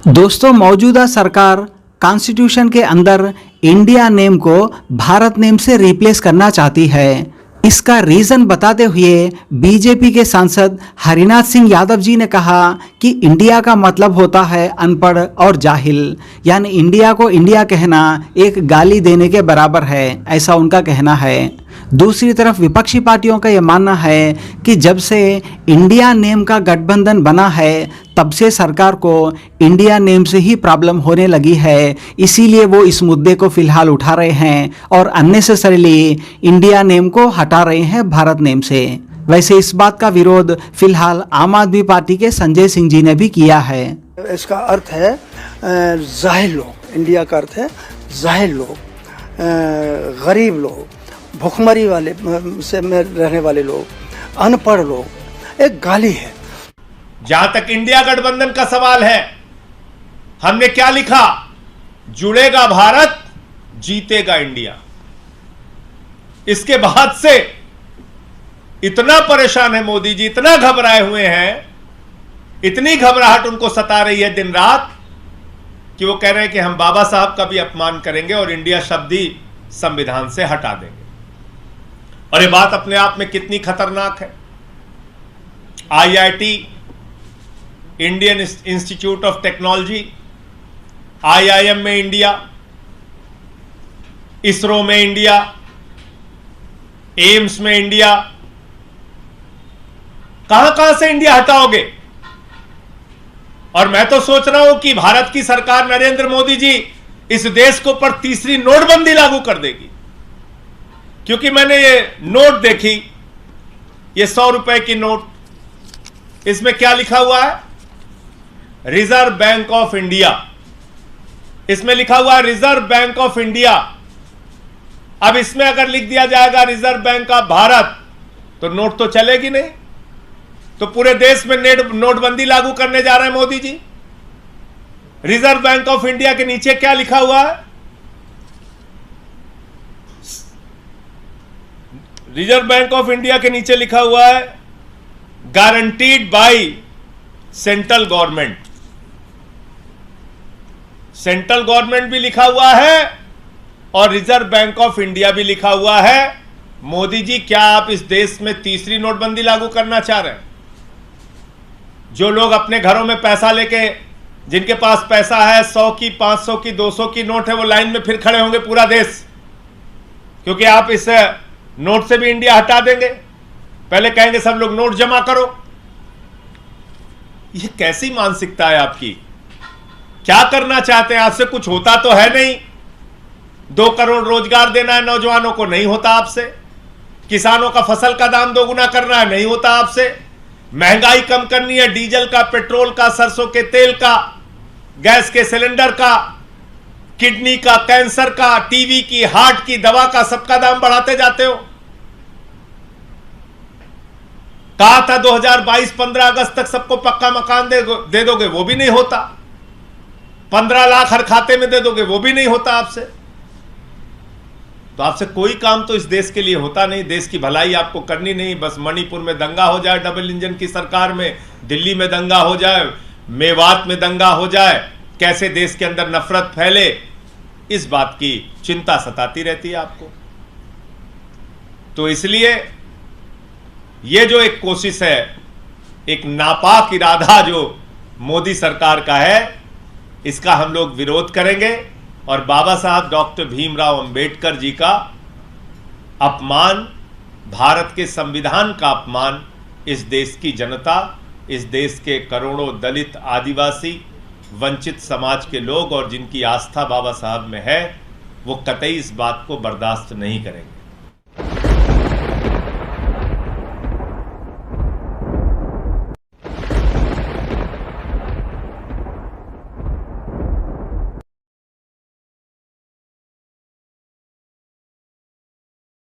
दोस्तों, मौजूदा सरकार कॉन्स्टिट्यूशन के अंदर इंडिया नेम को भारत नेम से रिप्लेस करना चाहती है। इसका रीज़न बताते हुए बीजेपी के सांसद हरिनाथ सिंह यादव जी ने कहा कि इंडिया का मतलब होता है अनपढ़ और जाहिल, यानी इंडिया को इंडिया कहना एक गाली देने के बराबर है, ऐसा उनका कहना है। दूसरी तरफ विपक्षी पार्टियों का यह मानना है कि जब से इंडिया नेम का गठबंधन बना है तब से सरकार को इंडिया नेम से ही प्रॉब्लम होने लगी है, इसीलिए वो इस मुद्दे को फिलहाल उठा रहे हैं और अननेसेसरीली इंडिया नेम को हटा रहे हैं भारत नेम से। वैसे इस बात का विरोध फिलहाल आम आदमी पार्टी के संजय सिंह जी ने भी किया है। इसका अर्थ है जाहिल लोग, इंडिया का अर्थ है जाहिल लोग, गरीब लोग, भुखमरी वाले से में रहने वाले लोग, अनपढ़ लोग, एक गाली है। जहां तक इंडिया गठबंधन का सवाल है, हमने क्या लिखा? जुड़ेगा भारत, जीतेगा इंडिया। इसके बाद से इतना परेशान है मोदी जी, इतना घबराए हुए हैं, इतनी घबराहट उनको सता रही है दिन रात कि वो कह रहे हैं कि हम बाबा साहब का भी अपमान करेंगे और इंडिया शब्द ही संविधान से हटा देंगे। और ये बात अपने आप में कितनी खतरनाक है। IIT, Indian institute of technology, IIM में इंडिया, इसरो में इंडिया, एम्स में इंडिया, कहां से इंडिया हटाओगे? और मैं तो सोच रहा हूं कि भारत की सरकार नरेंद्र मोदी जी इस देश को पर तीसरी नोटबंदी लागू कर देगी। क्योंकि मैंने ये नोट देखी, ये 100 रुपए की नोट, इसमें क्या लिखा हुआ है? Reserve bank of India. इसमें लिखा हुआ है रिजर्व बैंक ऑफ इंडिया। अब इसमें अगर लिख दिया जाएगा रिजर्व बैंक ऑफ भारत तो नोट तो चलेगी नहीं, तो पूरे देश में नोटबंदी लागू करने जा रहे हैं Modi ji. Reserve bank of India के नीचे क्या लिखा हुआ है? रिजर्व बैंक ऑफ इंडिया के नीचे लिखा हुआ है guaranteed by central government. Central government भी लिखा हुआ है और रिजर्व बैंक ऑफ इंडिया भी लिखा हुआ है। मोदी जी, क्या आप इस देश में तीसरी नोटबंदी लागू करना चाह रहे हैं? जो लोग अपने घरों में पैसा लेके, जिनके पास पैसा है 100 की, 500 की, 200 की नोट है, वो लाइन में फिर खड़े होंगे पूरा देश, क्योंकि आप इस नोट से भी इंडिया हटा देंगे। पहले कहेंगे सब लोग नोट जमा करो। ये कैसी मानसिकता है आपकी? क्या करना चाहते हैं? आपसे कुछ होता तो है नहीं। 2 करोड़ रोजगार देना है नौजवानों को, नहीं होता आपसे। किसानों का फसल का दाम दोगुना करना है, नहीं होता आपसे। महंगाई कम करनी है, डीजल का, पेट्रोल का, सरसों के तेल का, गैस के सिलेंडर का, किडनी का, कैंसर का, टीवी की, हार्ट की दवा का, सबका दाम बढ़ाते जाते हो। कहा था 2022-15 अगस्त तक सबको पक्का मकान दे दोगे, वो भी नहीं होता। 15 लाख हर खाते में दे दोगे, वो भी नहीं होता आपसे। तो आपसे कोई काम तो इस देश के लिए होता नहीं। देश की भलाई आपको करनी नहीं, बस मणिपुर में दंगा हो जाए डबल इंजन की सरकार में, दिल्ली में दंगा हो जाए, मेवात में दंगा हो जाए, कैसे देश के अंदर नफरत फैले, इस बात की चिंता सताती रहती है आपको। तो इसलिए ये जो एक कोशिश है, एक नापाक इरादा जो मोदी सरकार का है, इसका हम लोग विरोध करेंगे और बाबा साहब डॉक्टर भीमराव अंबेडकर जी का अपमान, भारत के संविधान का अपमान, इस देश की जनता, इस देश के करोड़ों दलित, आदिवासी, वंचित समाज के लोग और जिनकी आस्था बाबा साहब में है, वो कतई इस बात को बर्दाश्त नहीं करेंगे।